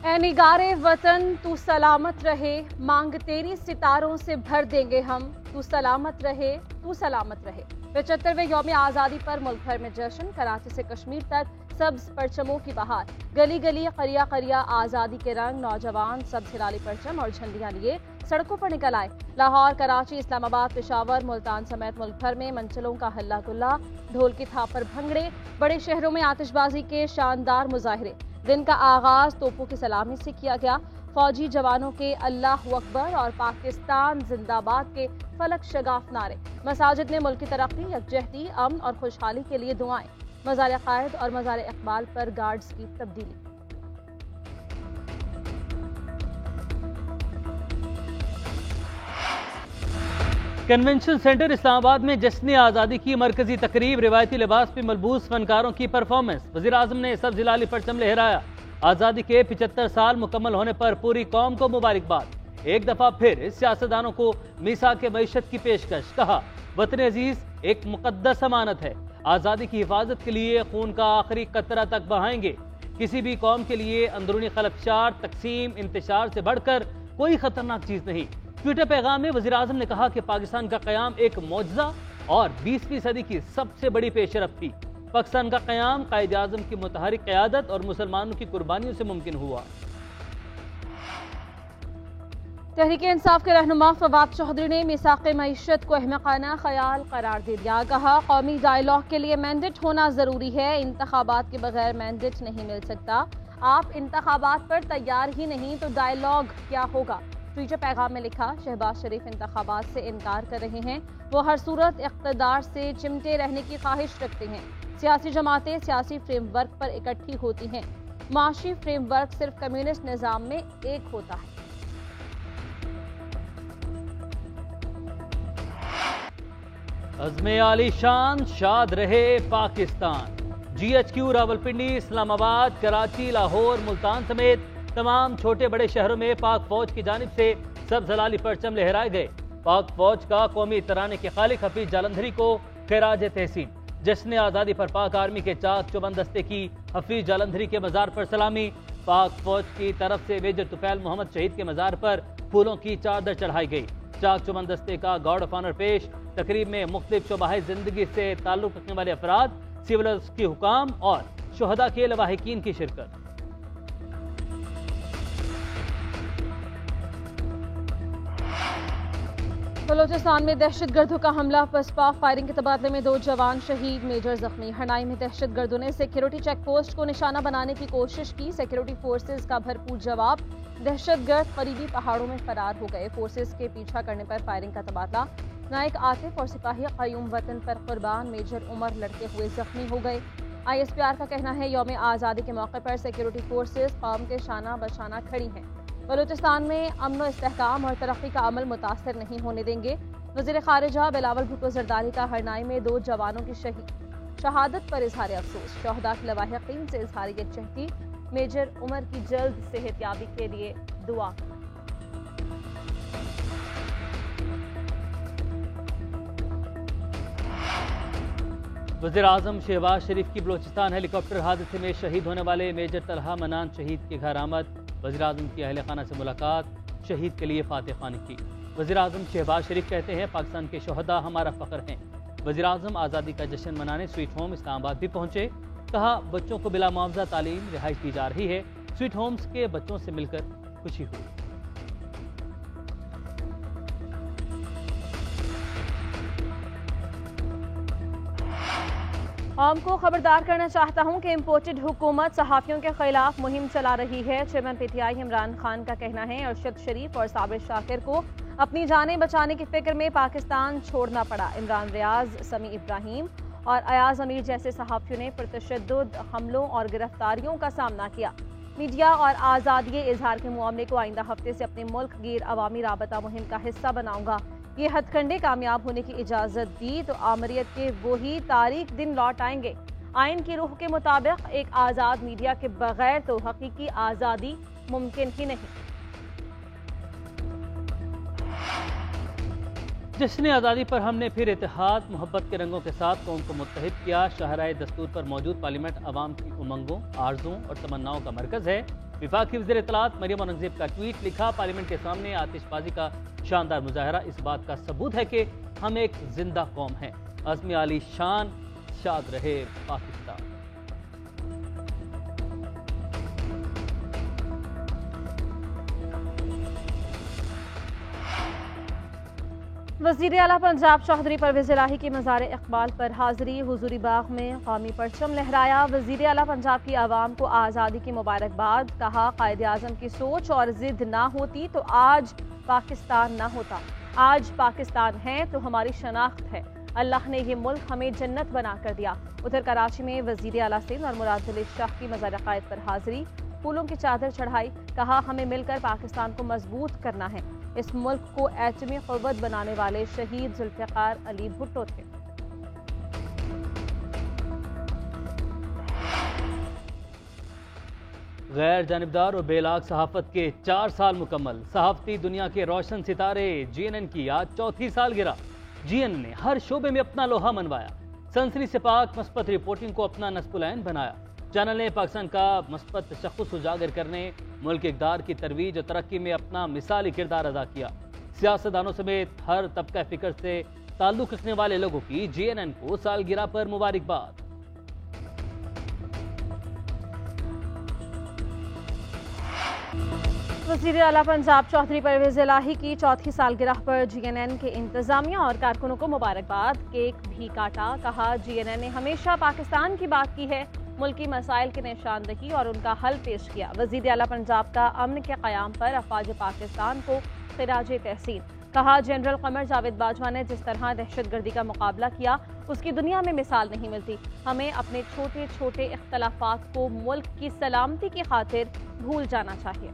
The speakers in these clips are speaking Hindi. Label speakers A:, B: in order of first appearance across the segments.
A: ऐ निगारे वतन तू सलामत रहे, मांग तेरी सितारों से भर देंगे हम। तू सलामत रहे, तू सलामत रहे। 75वें यौम आज़ादी पर मुल्क भर में जश्न, कराची से कश्मीर तक सब्ज परचमों की बहार। गली गली करिया करिया आज़ादी के रंग, नौजवान सब्ज हिलाली परचम और झंडियां लिए सड़कों पर निकल आए। लाहौर, कराची, इस्लामाबाद, पेशावर, मुल्तान समेत मुल्क भर में मंचलों का हल्ला गुल्ला, ढोल की थाप पर भंगड़े। बड़े शहरों में आतिशबाजी के शानदार मुजाहरे। दिन का आगाज तोपों की सलामी से किया गया। फौजी जवानों के अल्लाह अकबर और पाकिस्तान जिंदाबाद के फलक शगाफ नारे। मसाजिद में मुल्क की तरक्की, यकजहती, अमन और खुशहाली के लिए दुआएं। मज़ार क़ायद और मज़ार इक़बाल पर गार्ड्स की तब्दीली।
B: कन्वेंशन सेंटर इस्लामाबाद में जश्न आज़ादी की मरकजी तकरीब, रिवायती लिबास में मलबूस फनकारों की परफॉर्मेंस। वज़ीर आज़म ने सब्ज़ हिलाली परचम लहराया। आज़ादी के 75 साल मुकम्मल होने पर पूरी कौम को मुबारकबाद। एक दफ़ा फिर सियासतदानों को मीसाक मईशत की पेशकश। कहा, वतन अजीज एक मुकद्दस अमानत है, आज़ादी की हिफाजत के लिए खून का आखिरी कतरा तक बहाएंगे। किसी भी कौम के लिए अंदरूनी खलफशार, तकसीम, इंतशार से बढ़कर कोई खतरनाक चीज़ नहीं। ट्विटर पैगाम में वज़ीर आज़म ने कहा कि पाकिस्तान का क़याम एक मौजज़ा और 20वीं सदी की सबसे बड़ी पेशरफ थी। पाकिस्तान का क़याम कायद आज़म की मुतहरिक क़यादत और मुसलमानों की कुर्बानियों से मुमकिन हुआ।
A: तहरीक इंसाफ के रहनुमा फवाद चौधरी ने मीसाक मईशत को अहमकाना ख्याल करार दे दिया। कहा, कौमी डायलॉग के लिए मैंडेट होना जरूरी है, इंतखाबात के बगैर मैंडेट नहीं मिल सकता। आप इंतखाबात पर तैयार ही नहीं तो डायलॉग क्या होगा। ट्विटर पैगाम में लिखा, शहबाज शरीफ इंतखाबात से इनकार कर रहे हैं। वो हर सूरत इख्तदार से चिमटे रहने की ख्वाहिश रखते हैं। सियासी जमातें सियासी फ्रेमवर्क पर इकट्ठी होती हैं, माशी फ्रेमवर्क सिर्फ कम्युनिस्ट निज़ाम में एक होता है।
B: अज़्मे आलीशान शाद रहे पाकिस्तान। GHQ रावलपिंडी, इस्लामाबाद, कराची, लाहौर, मुल्तान समेत तमाम छोटे बड़े शहरों में पाक फौज की जानिब से सब्ज़ हिलाली परचम लहराए गए। पाक फौज का कौमी तराने के खालिक हफीज जालंधरी को खैराज तहसीन। जश्न आज़ादी पर पाक आर्मी के चाक चौबंद दस्ते की हफीज जालंधरी के मज़ार पर सलामी। पाक फौज की तरफ से मेजर तुफैल मोहम्मद शहीद के मज़ार पर फूलों की चादर चढ़ाई गई। चाक चौबंद दस्ते का गार्ड ऑफ ऑनर पेश। तकरीब में मुख्तलिफ शोबाए जिंदगी से ताल्लुक़ रखने वाले अफराद, सिविल के हुकाम और शुहदा के लवाहिकीन की शिरकत।
A: बलोचिस्तान में दहशतगर्दों का हमला, पसपा फायरिंग के तबादले में 2 जवान शहीद, मेजर जख्मी। हनाई में दहशतगर्दों ने सिक्योरिटी चेक पोस्ट को निशाना बनाने की कोशिश की, सिक्योरिटी फोर्सेज का भरपूर जवाब। दहशतगर्द करीबी पहाड़ों में फरार हो गए। फोर्सेज के पीछा करने पर फायरिंग का तबादला। नायक आतिफ और सिपाही क़यूम वतन पर कुर्बान, मेजर उमर लड़ते हुए जख्मी हो गए। ISPR का कहना है, यौम आज़ादी के मौके पर सिक्योरिटी फोर्सेज कौम के शाना बशाना खड़ी हैं। बलूचिस्तान में अमन व इस्तेहकाम और तरक्की का अमल मुतासर नहीं होने देंगे। वज़ीर ख़ारिजा बिलावल भुट्टो ज़रदारी का हरनाई में 2 जवानों की शहादत पर इजहार अफसोस। शहदा के लवाहिकीन से इजहार यकजहती, मेजर उमर की जल्द सेहतयाबी के लिए दुआ।
B: वज़ीर आज़म शहबाज शरीफ की बलोचिस्तान हेलीकॉप्टर हादसे में शहीद होने वाले मेजर तलहा मनान शहीद के घर आमद। वज़ीर आज़म की अहल खाना से मुलाकात, शहीद के लिए फातिह ख़्वानी की। वज़ीर आज़म शहबाज शरीफ कहते हैं, पाकिस्तान के शोहदा हमारा फ़ख्र हैं। वज़ीर आज़म आज़ादी का जश्न मनाने स्वीट होम इस्लामाबाद भी पहुँचे। कहा, बच्चों को बिला मुआवजा तालीम रिहाइश दी जा रही है। स्वीट होम्स के बच्चों से मिलकर खुशी हुई।
A: आम को खबरदार करना चाहता हूं कि इम्पोर्टेड हुकूमत सहाफ़ियों के खिलाफ मुहिम चला रही है। चेयरमैन PTI इमरान खान का कहना है, अरशद शरीफ और साबिर शाकिर को अपनी जानें बचाने की फिक्र में पाकिस्तान छोड़ना पड़ा। इमरान रियाज, समी इब्राहिम और अयाज अमीर जैसे सहाफ़ियों ने पुरतशद्दुद हमलों और गिरफ्तारियों का सामना किया। मीडिया और आज़ादी इजहार के मामले को आइंदा हफ्ते से अपने मुल्क गिर अवामी राबता मुहिम का हिस्सा बनाऊंगा। ये हथकंडे कामयाब होने की इजाज़त दी तो आमरीत के वही तारीख दिन लौट आएंगे। आइन की रूह के मुताबिक एक आज़ाद मीडिया के बगैर तो हकीकी आज़ादी मुमकिन ही नहीं।
B: जश्न आज़ादी पर हमने फिर इत्तेहाद मोहब्बत के रंगों के साथ कौम को मुत्तहिद किया। शाहराए दस्तूर पर मौजूद पार्लियामेंट अवाम की उमंगों, आरज़ों और तमन्नाओं का मरकज़ है। विफाकी वज़ीर इत्तलात मरियम औरंगज़ेब का ट्वीट लिखा, पार्लियामेंट के सामने आतिशबाजी का शानदार मुजाहरा इस बात का सबूत है कि हम एक जिंदा कौम हैं। अज़्म आली शान, शाद रहे पाकिस्तान।
A: वज़ीर आला पंजाब चौधरी परवेज़ इलाही की मज़ार इक़बाल पर हाज़री, हुज़ूरी बाग में कौमी परचम लहराया। वज़ीर आला पंजाब की आवाम को आज़ादी की मुबारकबाद, कहा कायदे आज़म की सोच और ज़िद ना होती तो आज पाकिस्तान ना होता। आज पाकिस्तान है तो हमारी शनाख्त है। अल्लाह ने ये मुल्क हमें जन्नत बना कर दिया। उधर कराची में वज़ीर आला सिंध और मुराद जलील शाह की मज़ार क़ायद पर हाज़री, फूलों की चादर चढ़ाई, कहा हमें मिलकर पाकिस्तान को मजबूत करना है। इस मुल्क को एटमी क़ुव्वत बनाने वाले शहीद जुल्फ़िकार अली भुट्टो थे।
B: गैर जानिबदार और बेलाग सहाफ़त के 4 साल मुकम्मल। सहाफ़ती दुनिया के रोशन सितारे GNN की आज चौथी सालगिरह। GNN ने हर शोबे में अपना लोहा मनवाया, सनसनी से पाक मस्बत रिपोर्टिंग को अपना नस्बुलैन बनाया। चैनल ने पाकिस्तान का मस्बत तशख़्ख़ुस उजागर करने, मुल्क इक़दार की तरवीज और तरक्की में अपना मिसाली किरदार अदा किया। सियासतदानों समेत हर तबका फ़िक्र से ताल्लुक़ रखने वाले लोगों की GNN को सालगिरह पर मुबारकबाद।
A: वज़ीर आला पंजाब चौधरी परवेज़ इलाही की चौथी सालगिरह पर GNN के इंतज़ामिया और कारकुनों को मुबारकबाद। केक भी काटा, कहा GNN ने हमेशा पाकिस्तान की बात की है, मुल्की मसाइल की निशानदही और उनका हल पेश किया। वज़ीर आला पंजाब का अमन के क़याम पर अफ़वाज पाकिस्तान को ख़िराज तहसीन, कहा जनरल क़मर जावेद बाजवा ने जिस तरह दहशतगर्दी का मुकाबला किया उसकी दुनिया में मिसाल नहीं मिलती। हमें अपने छोटे छोटे इख्तलाफात को मुल्क की सलामती की खातिर भूल जाना चाहिए।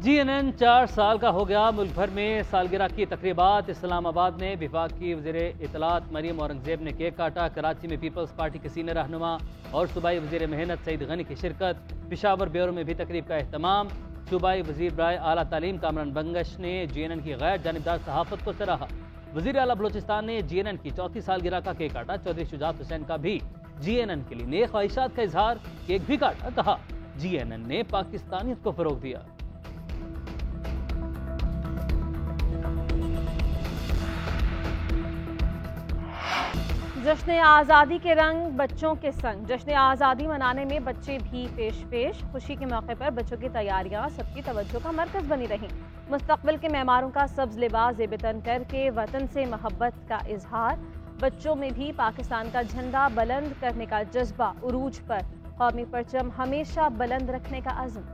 B: GNN 4 साल का हो गया। मुल्क भर में सालगिरह की तकरीबात। इस्लामाबाद में विफाकी वज़ीर इत्तलात मरियम औरंगज़ेब ने केक काटा। कराची में पीपल्स पार्टी के सीनियर रहनुमा और सूबाई वज़ीर मेहनत सईद गनी की शिरकत। पेशावर ब्यूरो में भी तकरीब का एहतमाम। सूबाई वज़ीर बराए आला तालीम कामरान बंगश ने GNN की गैर जानिबदार सहाफ़त को सराहा। वज़ीर आला बलोचिस्तान ने GNN की चौथी सालगिरह का केक काटा। चौधरी शुजात हुसैन का भी GNN के लिए नेक ख्वाहिशात का इजहार, केक भी काटा। कहा GNN ने पाकिस्तानियत को फ़रोग़ दिया।
A: जश्न आज़ादी के रंग बच्चों के संग। जश्न आज़ादी मनाने में बच्चे भी पेश। खुशी के मौके पर बच्चों की तैयारियां सबकी तवज्जो का मरकज़ बनी रहीं। मुस्तक़बिल के मेहमानों का सब्ज़ लिबास ज़ेब-ए-तन करके वतन से मोहब्बत का इजहार। बच्चों में भी पाकिस्तान का झंडा बुलंद करने का जज्बा उरूज पर। कौमी परचम हमेशा बुलंद रखने का अज़्म।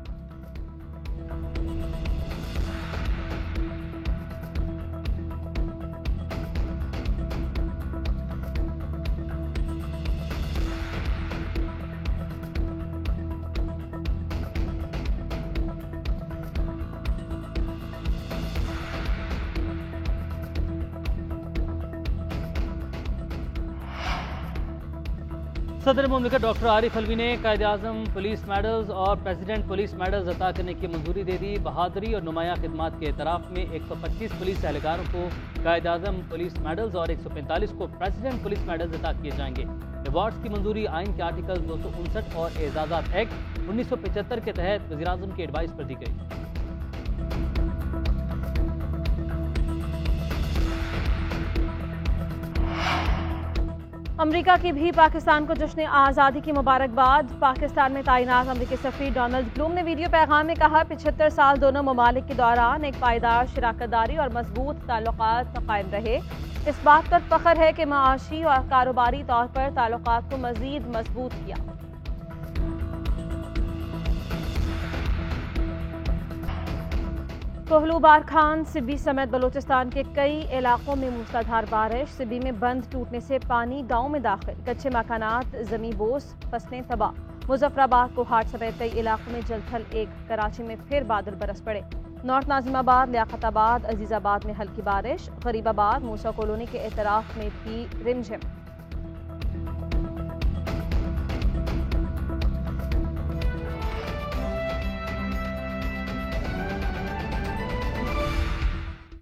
B: सदर मुमलिकत डॉक्टर आरिफ अलवी ने कायदे आज़म पुलिस मेडल्स और प्रेसिडेंट पुलिस मेडल्स अता करने की मंजूरी दे दी। बहादुरी और नुमाया खिदमात के एतराफ़ में 125 पुलिस एहलकारों को कायदे आज़म पुलिस मेडल्स और 145 को प्रेसिडेंट पुलिस मेडल्स अता किए जाएंगे। अवार्ड्स की मंजूरी आइन के आर्टिकल 259 और एजाज़ात एक्ट 1975 के तहत वज़ीर आज़म की एडवाइस पर दी गई।
A: अमेरिका की भी पाकिस्तान को जश्न आज़ादी की मुबारकबाद। पाकिस्तान में तैनात अमेरिकी सफ़ीर डोनाल्ड ब्लूम ने वीडियो पैगाम में कहा 75 साल दोनों ममालिक के दौरान एक पायदार शराकतदारी और मजबूत ताल्लुकात कायम रहे। इस बात पर फ़ख्र है कि माशी और कारोबारी तौर पर ताल्लुकात को मज़ीद मजबूत किया। कोहलू बारखान, सिब्बी समेत बलोचिस्तान के कई इलाकों में मूसलाधार बारिश। सिब्बी में बंद टूटने से पानी गांव में दाखिल। कच्चे मकानात, ज़मीं बोस, फसलें तबाह। मुजफ्फराबाद, कोहाट समेत कई इलाकों में जलथल एक। कराची में फिर बादल बरस पड़े। नॉर्थ नाजिमाबाद, लियाकताबाद, अजीज़ाबाद में हल्की बारिश। गरीबाबाद, मूसा कॉलोनी के एतराफ़ में भी रिमझिम।